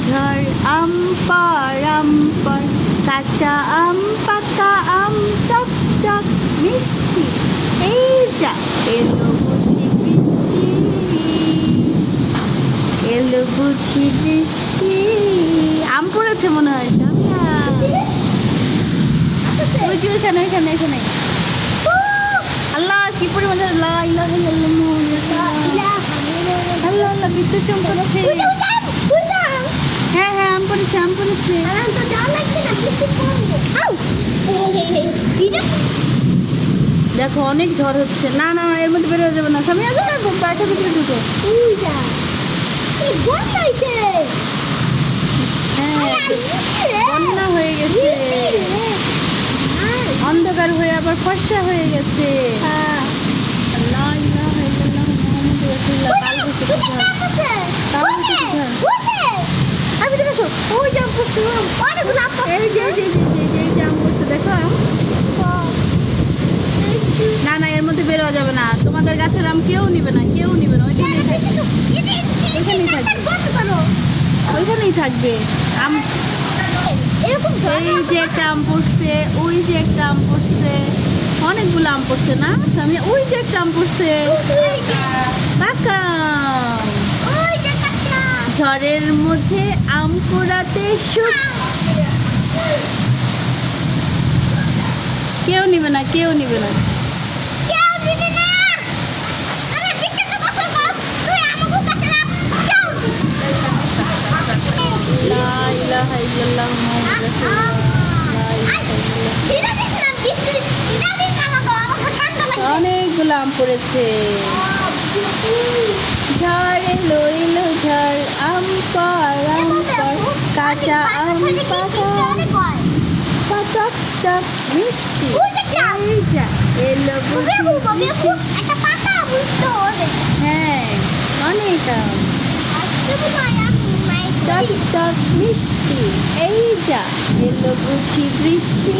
ঝড় আম পর কাঁচা আম পাকা আম টক টক মিষ্টি এই যা এলো বুঝি বৃষ্টি এলো বুঝি বৃষ্টি আম পড়েছে মনে হয় সামিয়া ওই যে এখানে এখানে এখানে আল্লাহ কি পরিমাণে আল্লাহ আল্লাহ বিদ্যুৎ চমকাচ্ছে হ্যাঁ হ্যাঁ আম পড়েছে আম পড়েছে দেখো অনেক ঝড় হচ্ছে না না না এর মধ্যে বেরোয় যাবে না সামিয়া যাবে বাসার ভিতরে ঢুকো হ্যাঁ বন্যা হয়ে গেছে অন্ধকার হয়ে আবার ফর্সা হয়ে গেছে আল্লাহ ইলাহা ইল্লাল্লাহ মুহাম্মাদুর রাসূলুল্লাহ ওই জাম করছে এই যে জাম করছে দেখো না না এর মধ্যে বেরোয়া যাবে না তোমাদের গাছের আম কেউ নিবে না ওইখানেই থাকবে আম এই যে একটা আম পড়ছে ওই যে একটা আম পড়ছে অনেকগুলো আম পড়ছে না সামিয়া ওই যে একটা আম পড়ছে কাকা ঝড়ের মধ্যে আম কুড়াতে সুখ কেউ নিবে না লা ইলাহা ইল্লাল্লাহ মুহাম্মাদুর রাসূলুল্লাহ অনেকগুলো আম পড়েছে ঝড় এলো ঝড় আম পর কাঁচা আম পাকা টক টক মিষ্টি এই যা এলো হ্যাঁ অনেক আম টক টক মিষ্টি এই যা এলো বুঝি বৃষ্টি